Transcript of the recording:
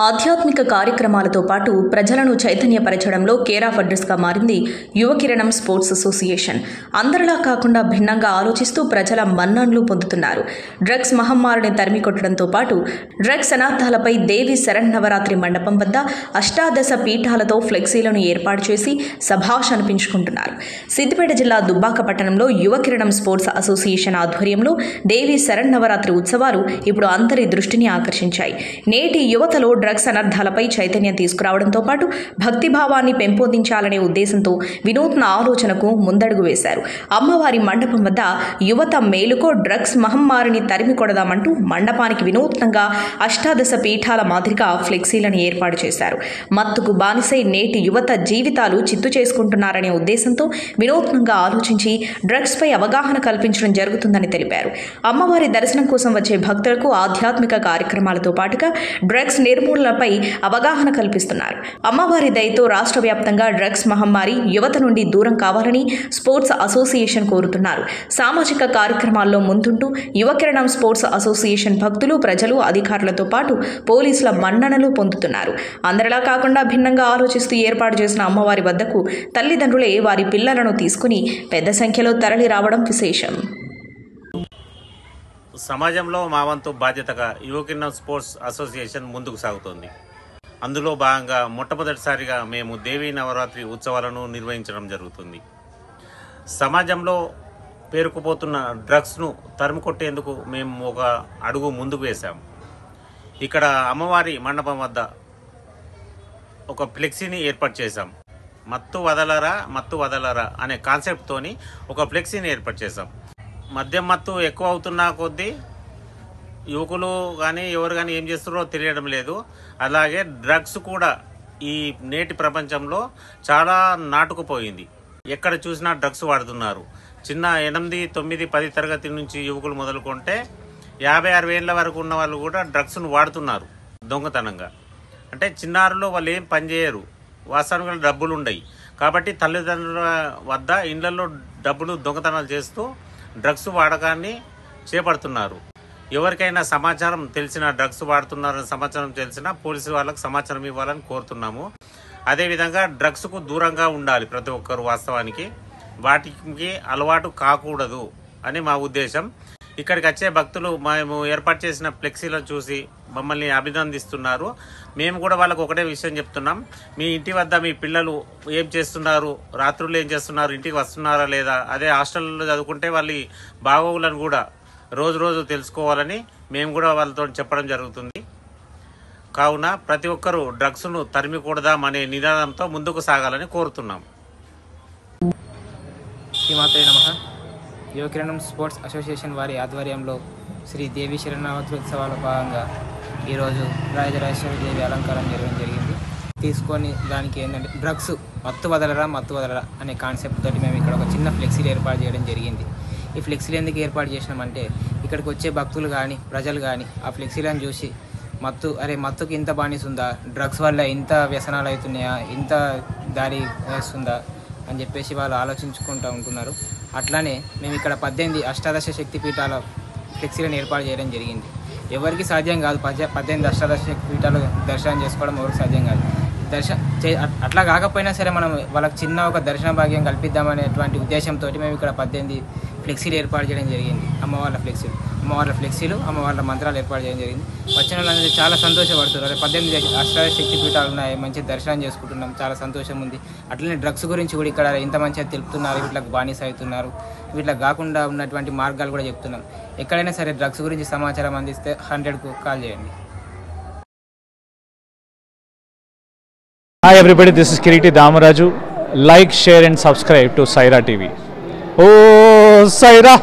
ఆధ్యాత్మిక కార్యక్రమాలతో పాటు ప్రజలను చైతన్యపరచడంలో కేర్ ఆఫ్ అడ్రస్గా మారింది యువకిరణం స్పోర్ట్స్ అసోసియేషన్. అందరిలా కాకుండా భిన్నంగా ఆలోచిస్తూ ప్రజల మన్ననలు పొందుతున్నారు. డ్రగ్స్ మహమ్మారిని తరిమికొట్టడంతో పాటు డ్రగ్స్ అనార్థాలపై దేవి శరన్నవరాత్రి మండపం వద్ద అష్టాదశ పీఠాలతో ఫ్లెక్సీలను ఏర్పాటు చేసి శభాష్ అనిపించుకుంటున్నారు. సిద్దిపేట జిల్లా దుబ్బాక పట్టణంలో యువకిరణం స్పోర్ట్స్ అసోసియేషన్ ఆధ్వర్యంలో దేవి శరన్నవరాత్రి ఉత్సవాలు ఇప్పుడు అందరి దృష్టిని ఆకర్షించాయి. నేటి యువతలో డ్రగ్స్ అనర్థాలపై చైతన్యం తీసుకురావడంతో పాటు భక్తిభావాన్ని పెంపొందించాలనే ఉద్దేశంతో వినూత్న ఆలోచనకు ముందడుగు వేశారు. అమ్మవారి మండపం వద్ద యువత మేలుకో డ్రగ్స్ మహమ్మారిని తరిమి కొడదామంటూ మండపానికి వినూత్నంగా అష్టాదశ పీఠాల మాదిరిగా ఫ్లెక్సీలను ఏర్పాటు చేశారు. మత్తుకు బానిసై నేటి యువత జీవితాలు చిత్తు చేసుకుంటున్నారనే ఉద్దేశంతో వినూత్నంగా ఆలోచించి డ్రగ్స్పై అవగాహన కల్పించడం జరుగుతుందని తెలిపారు. అమ్మవారి దర్శనం కోసం వచ్చే భక్తులకు ఆధ్యాత్మిక కార్యక్రమాలతో పాటుగా డ్రగ్స్ నిర్మూలనపై అవగాహన కల్పిస్తున్నారు. అమ్మవారి దయతో రాష్ట్ర వ్యాప్తంగా డ్రగ్స్ మహమ్మారి యువత నుండి దూరం కావాలని స్పోర్ట్స్ అసోసియేషన్ కోరుతున్నారు. సామాజిక కార్యక్రమాల్లో ముందుంటూ యువకిరణం స్పోర్ట్స్ అసోసియేషన్ భక్తులు, ప్రజలు, అధికారులతో పాటు పోలీసుల మన్ననలు పొందుతున్నారు. అందరిలా కాకుండా భిన్నంగా ఆలోచిస్తూ ఏర్పాటు చేసిన అమ్మవారి వద్దకు తల్లిదండ్రులే వారి పిల్లలను తీసుకుని పెద్ద సంఖ్యలో తరలి రావడం విశేషం. సమాజంలో మా వంతు బాధ్యతగా యువకిరణం స్పోర్ట్స్ అసోసియేషన్ ముందుకు సాగుతోంది. అందులో భాగంగా మొట్టమొదటిసారిగా మేము దేవీ నవరాత్రి ఉత్సవాలను నిర్వహించడం జరుగుతుంది. సమాజంలో పేరుకుపోతున్న డ్రగ్స్ను తరిమికొట్టేందుకు మేము ఒక అడుగు ముందుకు వేశాము. ఇక్కడ అమ్మవారి మండపం వద్ద ఒక ఫ్లెక్సీని ఏర్పాటు చేశాం. మత్తు వదలరా అనే కాన్సెప్ట్తోని ఒక ఫ్లెక్సీని ఏర్పాటు చేశాం. మద్యం మత్తు ఎక్కువ అవుతున్న కొద్దీ యువకులు కానీ ఎవరు కానీ ఏం చేస్తున్నారో తెలియడం లేదు. అలాగే డ్రగ్స్ కూడా ఈ నేటి ప్రపంచంలో చాలా నాటుకుపోయింది. ఎక్కడ చూసినా డ్రగ్స్ వాడుతున్నారు. చిన్న 8, 9, 10 తరగతి నుంచి యువకులు మొదలుకుంటే 50, 60 ఏళ్ల వరకు ఉన్న వాళ్ళు కూడా డ్రగ్స్ను వాడుతున్నారు దొంగతనంగా. అంటే చిన్నారులు వాళ్ళు ఏం పని చేయరు, వాస్తవానికి డబ్బులు ఉండయి కాబట్టి తల్లిదండ్రుల వద్ద ఇళ్లలో డబ్బులు దొంగతనాలు చేస్తూ డ్రగ్స్ వాడకాన్ని చేపడుతున్నారు. ఎవరికైనా సమాచారం తెలిసినా, డ్రగ్స్ వాడుతున్నారని సమాచారం తెలిసినా పోలీసు వాళ్ళకు సమాచారం ఇవ్వాలని కోరుతున్నాము. అదేవిధంగా డ్రగ్స్కు దూరంగా ఉండాలి ప్రతి ఒక్కరు. వాస్తవానికి వాటికి అలవాటు కాకూడదు అని మా ఉద్దేశం. ఇక్కడికి వచ్చే భక్తులు మేము ఏర్పాటు చేసిన ఫ్లెక్సీలను చూసి మమ్మల్ని అభినందిస్తున్నారు. మేము కూడా వాళ్ళకు ఒకటే విషయం చెప్తున్నాం. మీ ఇంటి వద్ద మీ పిల్లలు ఏం చేస్తున్నారు, రాత్రులు ఏం చేస్తున్నారు, ఇంటికి వస్తున్నారా లేదా, అదే హాస్టల్లో చదువుకుంటే వాళ్ళ బాగోగులను కూడా రోజు తెలుసుకోవాలని మేము కూడా వాళ్ళతో చెప్పడం జరుగుతుంది. కావున ప్రతి ఒక్కరూ డ్రగ్స్ను తరిమికూడదాం అనే నినాదంతో ముందుకు సాగాలని కోరుతున్నాం. శ్రీమాతే నమః. యువకిరణం స్పోర్ట్స్ అసోసియేషన్ వారి ఆధ్వర్యంలో శ్రీ దేవి శరన్నవరాత్రి ఉత్సవాల భాగంగా ఈరోజు రాజరాజేశ్వరి దేవి అలంకారం చేయడం జరిగింది. తీసుకొని దానికి ఏంటంటే డ్రగ్స్ మత్తు వదలరా అనే కాన్సెప్ట్ తోటి మేము ఇక్కడ ఒక చిన్న ఫ్లెక్సీలు ఏర్పాటు చేయడం జరిగింది. ఈ ఫ్లెక్సీలు ఎందుకు ఏర్పాటు చేసినామంటే ఇక్కడికి వచ్చే భక్తులు కానీ ప్రజలు కానీ ఆ ఫ్లెక్సీలను చూసి మత్తుకి ఇంత బానిస ఉందా, డ్రగ్స్ వల్ల ఇంత వ్యసనాలు అవుతున్నాయా, ఇంత దారి వేస్తుందా అని చెప్పేసి వాళ్ళు ఆలోచించుకుంటూ ఉంటున్నారు. అట్లానే మేము ఇక్కడ 18 అష్టాదశ శక్తి పీఠాల ఫ్లెక్సీలను ఏర్పాటు చేయడం జరిగింది. ఎవరికి సాధ్యం కాదు 18 అష్టాదశ శక్తి పీఠాలు దర్శనం చేసుకోవడం ఎవరికి సాధ్యం కాదు. అట్లా కాకపోయినా సరే మనం వాళ్ళకి చిన్న ఒక దర్శన భాగ్యం కల్పిద్దామనేటువంటి ఉద్దేశంతో మేము ఇక్కడ 18 ఫ్లెక్సీలు ఏర్పాటు చేయడం జరిగింది. అమ్మవార్ల ఫ్లెక్సీలు అమ్మవార్ల మంత్రాలు ఏర్పాటు చేయడం జరిగింది. వచ్చిన వాళ్ళందరూ చాలా సంతోషపడుతున్నారు. 18 అష్టాదశ శక్తి పీఠాలు ఉన్నాయి, మంచి దర్శనం చేసుకుంటున్నాం, చాలా సంతోషం ఉంది. అట్లనే డ్రగ్స్ గురించి కూడా ఇక్కడ ఇంత మంచిగా తెలుపుతున్నారు, వీటికి బానిస అవుతున్నారు, వీటికి కాకుండా ఉన్నటువంటి మార్గాలు కూడా చెప్తున్నాం. ఎక్కడైనా సరే డ్రగ్స్ గురించి సమాచారం అందిస్తే 100కు కాల్ చేయండి. Hi everybody, this is Kiriti Damaraju. Like, share and subscribe to Saira TV. Oh, Saira!